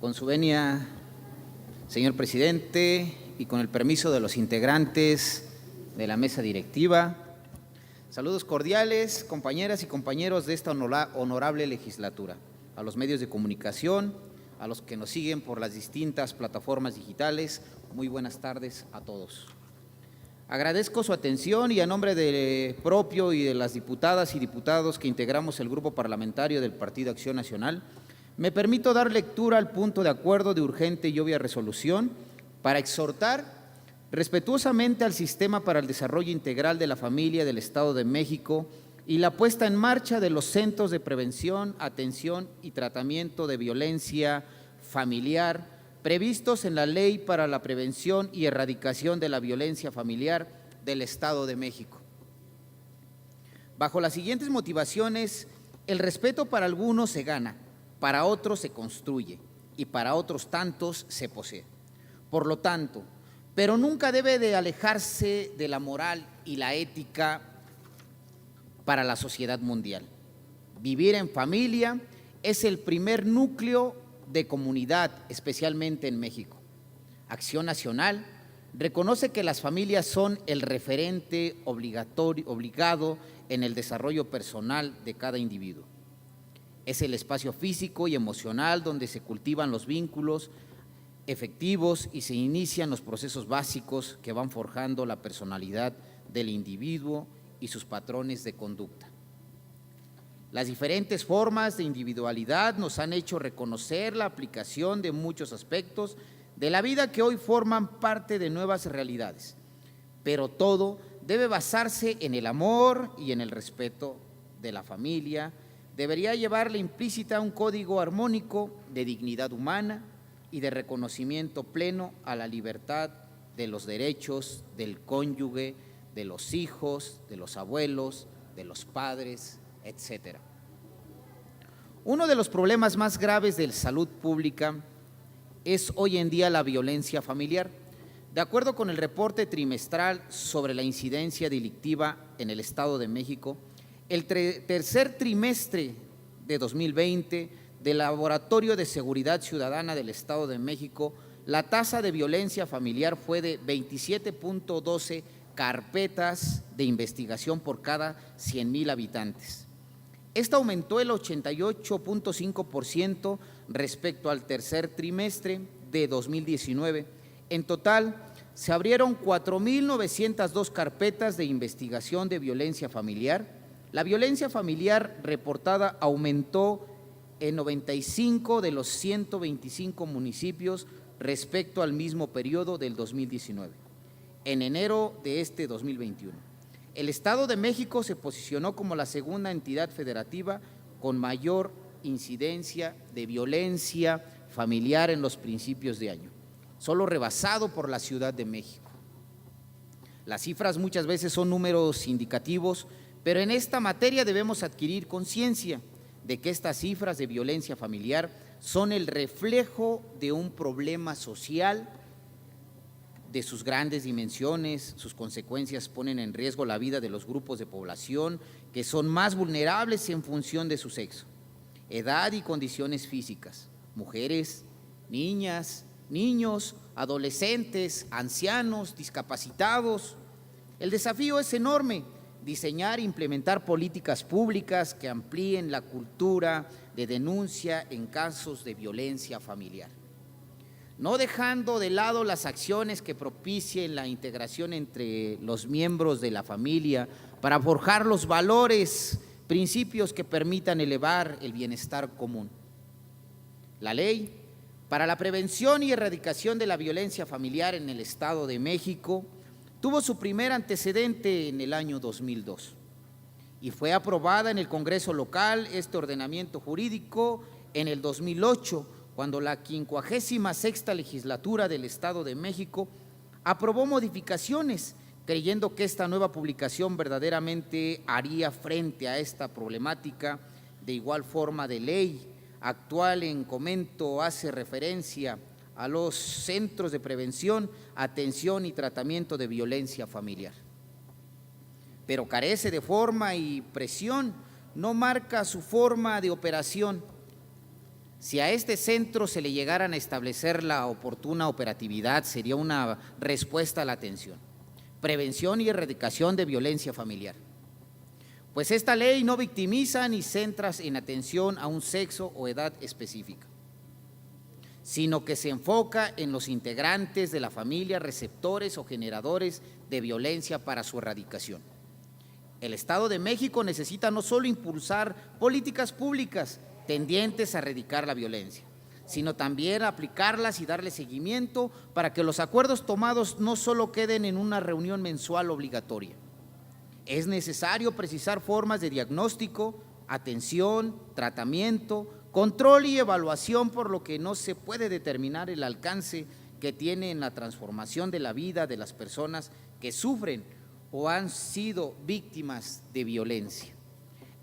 Con su venia, señor presidente, y con el permiso de los integrantes de la mesa directiva, saludos cordiales, compañeras y compañeros de esta honorable legislatura, a los medios de comunicación, a los que nos siguen por las distintas plataformas digitales. Muy buenas tardes a todos. Agradezco su atención y a nombre de propio y de las diputadas y diputados que integramos el Grupo Parlamentario del Partido Acción Nacional, me permito dar lectura al punto de acuerdo de urgente y obvia resolución para exhortar respetuosamente al Sistema para el Desarrollo Integral de la Familia del Estado de México y la puesta en marcha de los Centros de Prevención, Atención y Tratamiento de Violencia Familiar previstos en la Ley para la Prevención y Erradicación de la Violencia Familiar del Estado de México. Bajo las siguientes motivaciones, el respeto para algunos se gana, para otros se construye y para otros tantos se posee. Por lo tanto, pero nunca debe de alejarse de la moral y la ética para la sociedad mundial. Vivir en familia es el primer núcleo de comunidad, especialmente en México. Acción Nacional reconoce que las familias son el referente obligado en el desarrollo personal de cada individuo. Es el espacio físico y emocional donde se cultivan los vínculos efectivos y se inician los procesos básicos que van forjando la personalidad del individuo y sus patrones de conducta. Las diferentes formas de individualidad nos han hecho reconocer la aplicación de muchos aspectos de la vida que hoy forman parte de nuevas realidades, pero todo debe basarse en el amor y en el respeto de la familia. Debería llevarle implícita un código armónico de dignidad humana y de reconocimiento pleno a la libertad de los derechos del cónyuge, de los hijos, de los abuelos, de los padres, etcétera. Uno de los problemas más graves de salud pública es hoy en día la violencia familiar. De acuerdo con el reporte trimestral sobre la incidencia delictiva en el Estado de México, el tercer trimestre de 2020 del Laboratorio de Seguridad Ciudadana del Estado de México, la tasa de violencia familiar fue de 27.12 carpetas de investigación por cada 100,000 habitantes. Esta aumentó el 88.5% respecto al tercer trimestre de 2019. En total, se abrieron 4,902 carpetas de investigación de violencia familiar. La violencia familiar reportada aumentó en 95 de los 125 municipios respecto al mismo periodo del 2019. En enero de este 2021, el Estado de México se posicionó como la segunda entidad federativa con mayor incidencia de violencia familiar en los principios de año, solo rebasado por la Ciudad de México. Las cifras muchas veces son números indicativos, pero en esta materia debemos adquirir conciencia de que estas cifras de violencia familiar son el reflejo de un problema social de sus grandes dimensiones. Sus consecuencias ponen en riesgo la vida de los grupos de población que son más vulnerables en función de su sexo, edad y condiciones físicas: mujeres, niñas, niños, adolescentes, ancianos, discapacitados. El desafío es enorme: diseñar e implementar políticas públicas que amplíen la cultura de denuncia en casos de violencia familiar, no dejando de lado las acciones que propicien la integración entre los miembros de la familia para forjar los valores, principios que permitan elevar el bienestar común. La Ley para la Prevención y Erradicación de la Violencia Familiar en el Estado de México tuvo su primer antecedente en el año 2002 y fue aprobada en el Congreso local este ordenamiento jurídico en el 2008, cuando la 56ª legislatura del Estado de México aprobó modificaciones, creyendo que esta nueva publicación verdaderamente haría frente a esta problemática. De igual forma, de ley actual en comento hace referencia a los centros de prevención, atención y tratamiento de violencia familiar, pero carece de forma y presión, no marca su forma de operación. Si a este centro se le llegaran a establecer la oportuna operatividad, sería una respuesta a la atención, prevención y erradicación de violencia familiar. Pues esta ley no victimiza ni centra en atención a un sexo o edad específica, sino que se enfoca en los integrantes de la familia, receptores o generadores de violencia para su erradicación. El Estado de México necesita no solo impulsar políticas públicas tendientes a erradicar la violencia, sino también aplicarlas y darle seguimiento para que los acuerdos tomados no solo queden en una reunión mensual obligatoria. Es necesario precisar formas de diagnóstico, atención, tratamiento, control y evaluación, por lo que no se puede determinar el alcance que tiene en la transformación de la vida de las personas que sufren o han sido víctimas de violencia.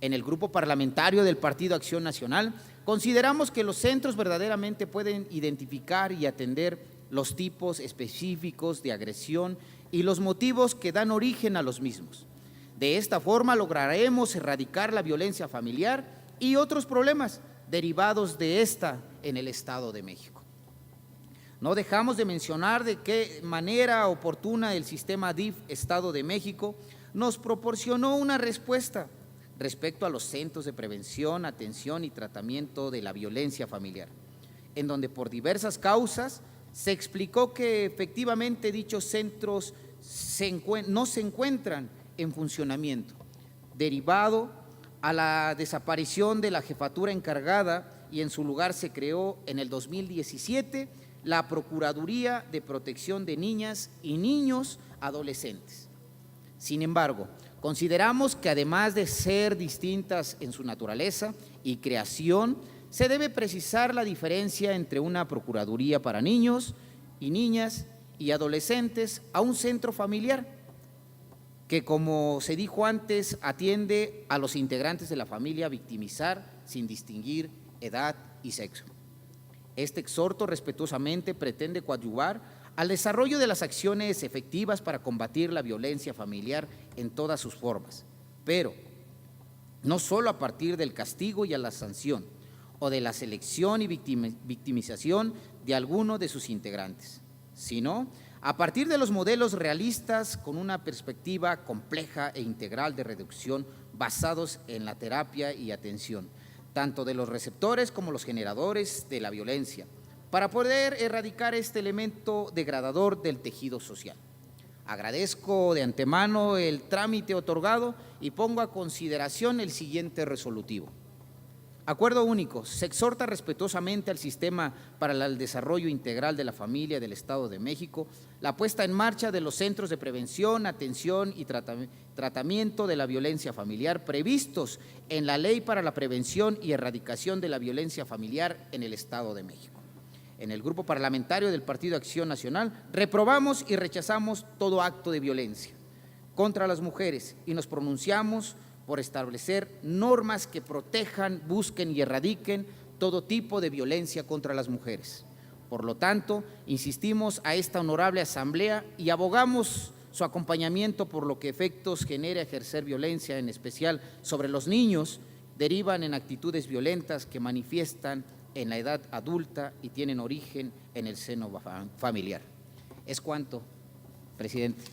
En el grupo parlamentario del Partido Acción Nacional consideramos que los centros verdaderamente pueden identificar y atender los tipos específicos de agresión y los motivos que dan origen a los mismos. De esta forma lograremos erradicar la violencia familiar y otros problemas derivados de esta en el Estado de México. No dejamos de mencionar de qué manera oportuna el sistema DIF Estado de México nos proporcionó una respuesta respecto a los centros de prevención, atención y tratamiento de la violencia familiar, en donde por diversas causas se explicó que efectivamente dichos centros no se encuentran en funcionamiento, derivado a la desaparición de la jefatura encargada, y en su lugar se creó en el 2017 la Procuraduría de Protección de Niñas y Niños Adolescentes. Sin embargo, consideramos que además de ser distintas en su naturaleza y creación, se debe precisar la diferencia entre una Procuraduría para niños y niñas y adolescentes a un centro familiar, que, como se dijo antes, atiende a los integrantes de la familia a victimizar sin distinguir edad y sexo. Este exhorto respetuosamente pretende coadyuvar al desarrollo de las acciones efectivas para combatir la violencia familiar en todas sus formas, pero no solo a partir del castigo y a la sanción o de la selección y victimización de alguno de sus integrantes, sino a partir de los modelos realistas con una perspectiva compleja e integral de reducción basados en la terapia y atención, tanto de los receptores como los generadores de la violencia, para poder erradicar este elemento degradador del tejido social. Agradezco de antemano el trámite otorgado y pongo a consideración el siguiente resolutivo. Acuerdo único. Se exhorta respetuosamente al Sistema para el Desarrollo Integral de la Familia del Estado de México la puesta en marcha de los centros de prevención, atención y tratamiento de la violencia familiar previstos en la Ley para la Prevención y Erradicación de la Violencia Familiar en el Estado de México. En el grupo parlamentario del Partido Acción Nacional reprobamos y rechazamos todo acto de violencia contra las mujeres y nos pronunciamos por establecer normas que protejan, busquen y erradiquen todo tipo de violencia contra las mujeres. Por lo tanto, insistimos a esta honorable asamblea y abogamos su acompañamiento por lo que efectos genera ejercer violencia, en especial sobre los niños, derivan en actitudes violentas que manifiestan en la edad adulta y tienen origen en el seno familiar. Es cuanto, presidente.